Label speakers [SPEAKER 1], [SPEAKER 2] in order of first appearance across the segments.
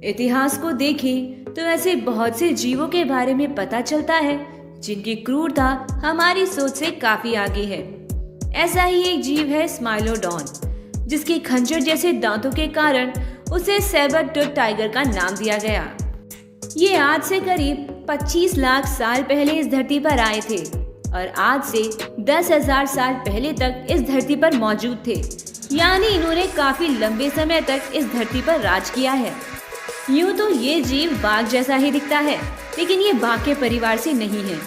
[SPEAKER 1] इतिहास को देखें तो ऐसे बहुत से जीवों के बारे में पता चलता है जिनकी क्रूरता हमारी सोच से काफी आगे है। ऐसा ही एक जीव है स्माइलोडॉन, जिसके खंजर जैसे दांतों के कारण उसे सैबर टूथ टाइगर का नाम दिया गया। ये आज से करीब 25 लाख साल पहले इस धरती पर आए थे और आज से 10,000 साल पहले तक इस धरती पर मौजूद थे। यानी इन्होंने काफी लंबे समय तक इस धरती पर राज किया है। यूं तो ये जीव बाघ जैसा ही दिखता है, लेकिन ये बाघ के परिवार से नहीं है।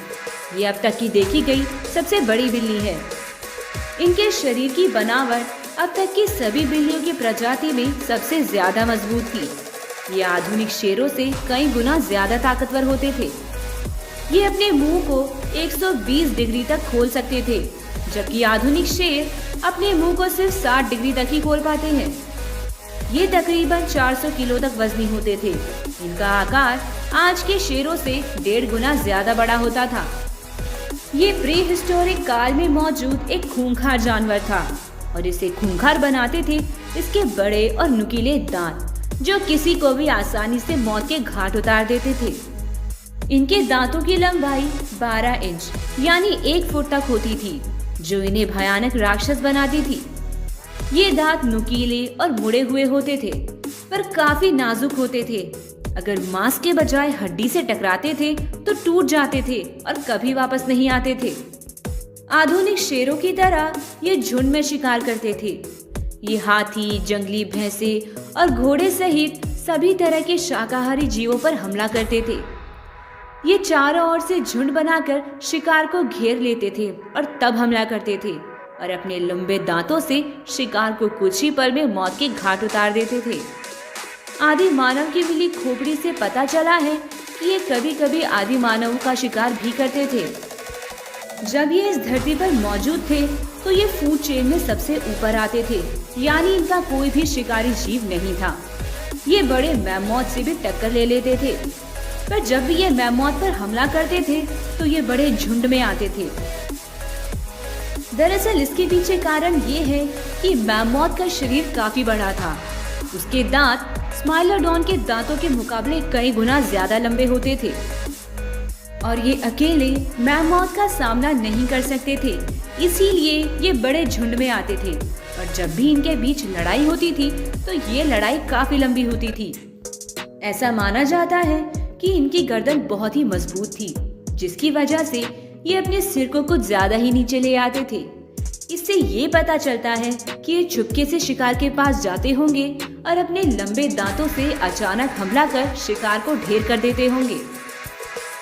[SPEAKER 1] ये अब तक की देखी गई सबसे बड़ी बिल्ली है। इनके शरीर की बनावट अब तक की सभी बिल्लियों की प्रजाति में सबसे ज्यादा मजबूत थी। ये आधुनिक शेरों से कई गुना ज्यादा ताकतवर होते थे। ये अपने मुंह को 120 डिग्री तक खोल सकते थे, जबकि आधुनिक शेर अपने मुंह को सिर्फ 60 डिग्री तक ही खोल पाते हैं। ये तकरीबन 400 किलो तक वजनी होते थे। इनका आकार आज के शेरों से 1.5 गुना ज्यादा बड़ा होता था। ये प्री हिस्टोरिक काल में मौजूद एक खूंखार जानवर था और इसे खूंखार बनाते थे इसके बड़े और नुकीले दांत, जो किसी को भी आसानी से मौत के घाट उतार देते थे। इनके दांतों की लंबाई 12 इंच यानी 1 फुट तक होती थी, जो इन्हें भयानक राक्षस बनाती थी। ये दांत नुकीले और मुड़े हुए होते थे, पर काफी नाजुक होते थे। अगर मांस के बजाय हड्डी से टकराते थे तो टूट जाते थे और कभी वापस नहीं आते थे। आधुनिक शेरों की तरह ये झुंड में शिकार करते थे। ये हाथी, जंगली भैंसे और घोड़े सहित सभी तरह के शाकाहारी जीवों पर हमला करते थे। ये चारों ओर से झुंड बनाकर शिकार को घेर लेते थे और तब हमला करते थे और अपने लंबे दांतों से शिकार को कुछ ही पल में मौत के घाट उतार देते थे। आदि मानव की मिली खोपड़ी से पता चला है कि ये कभी कभी आदि मानवों का शिकार भी करते थे। जब ये इस धरती पर मौजूद थे तो ये फूड चेन में सबसे ऊपर आते थे, यानी इनका कोई भी शिकारी जीव नहीं था। ये बड़े मैमोथ से भी टक्कर ले लेते थे, पर जब भी ये मैमोथ पर हमला करते थे तो ये बड़े झुंड में आते थे। दरअसल इसके पीछे कारण ये है कि मैमोथ का शरीर काफी बड़ा था। उसके दांत स्माइलोडॉन के दांतों के मुकाबले कई गुना ज्यादा लंबे होते थे और ये अकेले मैमोथ का सामना नहीं कर सकते थे। इसीलिए ये बड़े झुंड में आते थे और जब भी इनके बीच लड़ाई होती थी तो ये लड़ाई काफी लंबी होती थी। ऐसा माना जाता है कि इनकी गर्दन बहुत ही मजबूत थी, जिसकी वजह से ये अपने सिर को कुछ ज्यादा ही नीचे ले आते थे। इससे ये पता चलता है कि ये चुपके से शिकार के पास जाते होंगे और अपने लंबे दांतों से अचानक हमला कर शिकार को ढेर कर देते होंगे।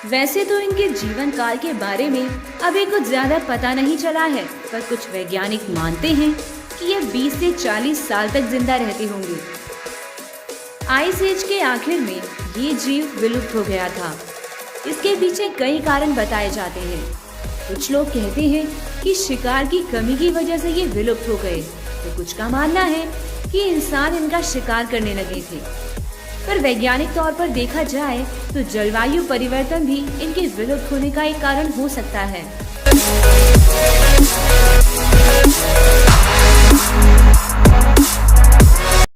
[SPEAKER 1] वैसे तो इनके जीवन काल के बारे में अभी कुछ ज्यादा पता नहीं चला है, पर कुछ वैज्ञानिक मानते हैं कि ये 20 से 40 साल तक जिंदा रहते होंगे। आइस एज के आखिर में ये जीव विलुप्त हो गया था। इसके पीछे कई कारण बताए जाते हैं। कुछ लोग कहते हैं कि शिकार की कमी की वजह से ये विलुप्त हो गए, तो कुछ का मानना है कि इंसान इनका शिकार करने लगे थे। पर वैज्ञानिक तौर पर देखा जाए तो जलवायु परिवर्तन भी इनके विलुप्त होने का एक कारण हो सकता है।